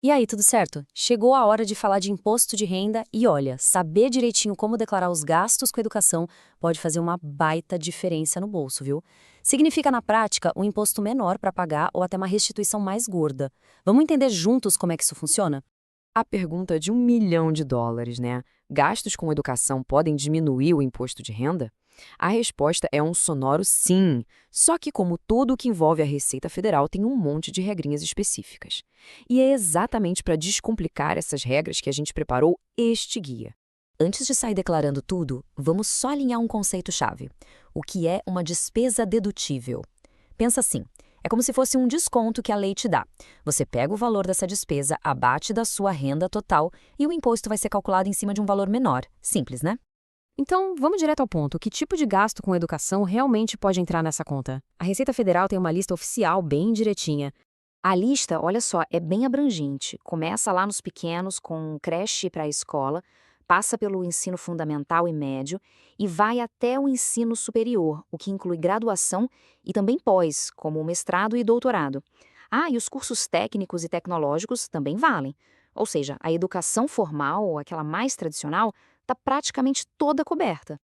E aí, tudo certo? Chegou a hora de falar de imposto de renda e olha, saber direitinho como declarar os gastos com educação pode fazer uma baita diferença no bolso, viu? Significa, na prática, um imposto menor para pagar ou até uma restituição mais gorda. Vamos entender juntos como é que isso funciona? A pergunta de US$ 1 milhão, né? Gastos com educação podem diminuir o imposto de renda? A resposta é um sonoro sim. Só que, como tudo o que envolve a Receita Federal, tem um monte de regrinhas específicas. E é exatamente para descomplicar essas regras que a gente preparou este guia. Antes de sair declarando tudo, vamos só alinhar um conceito-chave. O que é uma despesa dedutível? Pensa assim, é como se fosse um desconto que a lei te dá. Você pega o valor dessa despesa, abate da sua renda total e o imposto vai ser calculado em cima de um valor menor. Simples, né? Então, vamos direto ao ponto. Que tipo de gasto com educação realmente pode entrar nessa conta? A Receita Federal tem uma lista oficial bem direitinha. A lista, olha só, é bem abrangente. Começa lá nos pequenos, com creche para a escola, passa pelo ensino fundamental e médio e vai até o ensino superior, o que inclui graduação e também pós, como o mestrado e doutorado. Ah, e os cursos técnicos e tecnológicos também valem. Ou seja, a educação formal, aquela mais tradicional, está praticamente toda coberta.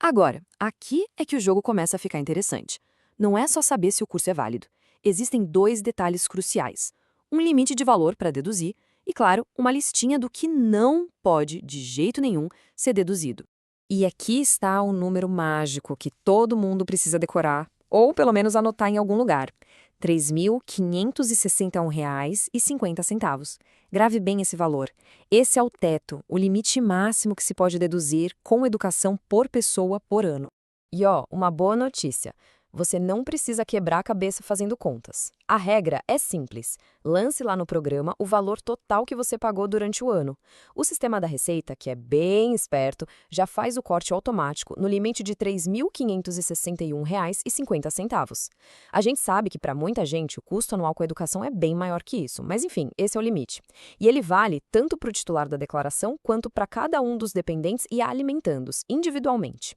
Agora, aqui é que o jogo começa a ficar interessante. Não é só saber se o curso é válido. Existem dois detalhes cruciais: um limite de valor para deduzir e, claro, uma listinha do que não pode, de jeito nenhum, ser deduzido. E aqui está o número mágico que todo mundo precisa decorar, ou pelo menos anotar em algum lugar: R$ 3.561,50. Grave bem esse valor. Esse é o teto, o limite máximo que se pode deduzir com educação por pessoa por ano. E ó, uma boa notícia. Você não precisa quebrar a cabeça fazendo contas. A regra é simples. Lance lá no programa o valor total que você pagou durante o ano. O sistema da Receita, que é bem esperto, já faz o corte automático no limite de R$ 3.561,50. A gente sabe que para muita gente o custo anual com a educação é bem maior que isso, mas enfim, esse é o limite. E ele vale tanto para o titular da declaração quanto para cada um dos dependentes e alimentandos, individualmente.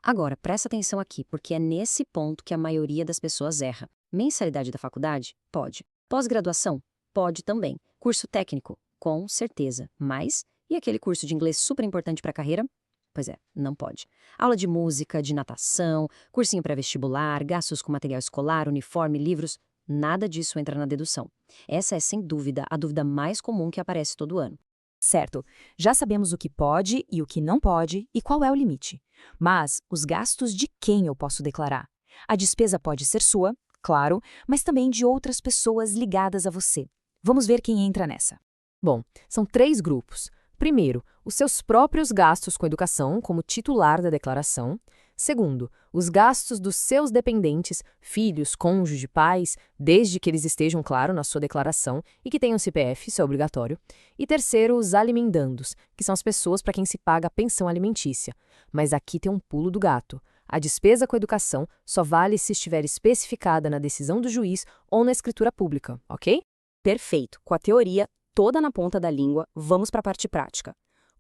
Agora, presta atenção aqui, porque é nesse ponto que a maioria das pessoas erra. Mensalidade da faculdade? Pode. Pós-graduação? Pode também. Curso técnico? Com certeza. Mas, e aquele curso de inglês super importante para a carreira? Pois é, não pode. Aula de música, de natação, cursinho pré-vestibular, gastos com material escolar, uniforme, livros, nada disso entra na dedução. Essa é, sem dúvida, a dúvida mais comum que aparece todo ano. Certo, já sabemos o que pode e o que não pode e qual é o limite. Mas os gastos de quem eu posso declarar? A despesa pode ser sua, claro, mas também de outras pessoas ligadas a você. Vamos ver quem entra nessa. Bom, são 3 grupos. Primeiro, os seus próprios gastos com educação, como titular da declaração. Segundo, os gastos dos seus dependentes, filhos, cônjuge, pais, desde que eles estejam, claro, na sua declaração e que tenham CPF, isso é obrigatório. E terceiro, os alimendandos, que são as pessoas para quem se paga a pensão alimentícia. Mas aqui tem um pulo do gato. A despesa com educação só vale se estiver especificada na decisão do juiz ou na escritura pública, ok? Perfeito. Com a teoria toda na ponta da língua, vamos para a parte prática.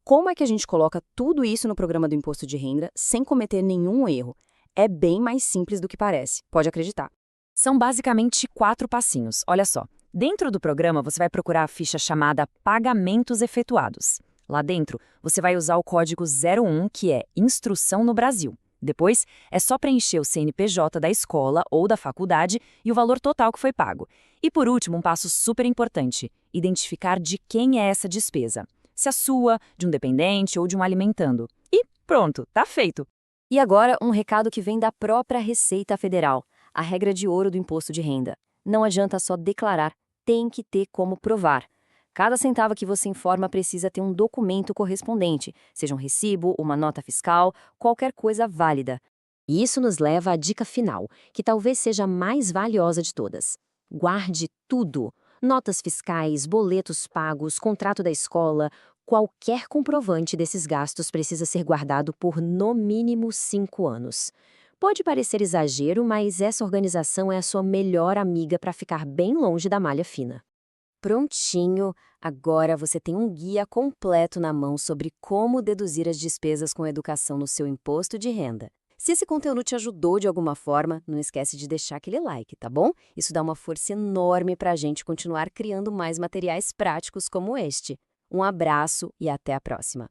Como é que a gente coloca tudo isso no programa do imposto de renda sem cometer nenhum erro? É bem mais simples do que parece, pode acreditar. São basicamente 4 passinhos. Olha só, dentro do programa você vai procurar a ficha chamada Pagamentos Efetuados. Lá dentro, você vai usar o código 01, que é Instrução no Brasil. Depois, é só preencher o CNPJ da escola ou da faculdade e o valor total que foi pago. E por último, um passo super importante, identificar de quem é essa despesa. Se é sua, de um dependente ou de um alimentando. E pronto, tá feito! E agora, um recado que vem da própria Receita Federal, a regra de ouro do imposto de renda. Não adianta só declarar, tem que ter como provar. Cada centavo que você informa precisa ter um documento correspondente, seja um recibo, uma nota fiscal, qualquer coisa válida. E isso nos leva à dica final, que talvez seja a mais valiosa de todas. Guarde tudo. Notas fiscais, boletos pagos, contrato da escola, qualquer comprovante desses gastos precisa ser guardado por no mínimo 5 anos. Pode parecer exagero, mas essa organização é a sua melhor amiga para ficar bem longe da malha fina. Prontinho! Agora você tem um guia completo na mão sobre como deduzir as despesas com educação no seu imposto de renda. Se esse conteúdo te ajudou de alguma forma, não esquece de deixar aquele like, tá bom? Isso dá uma força enorme para a gente continuar criando mais materiais práticos como este. Um abraço e até a próxima!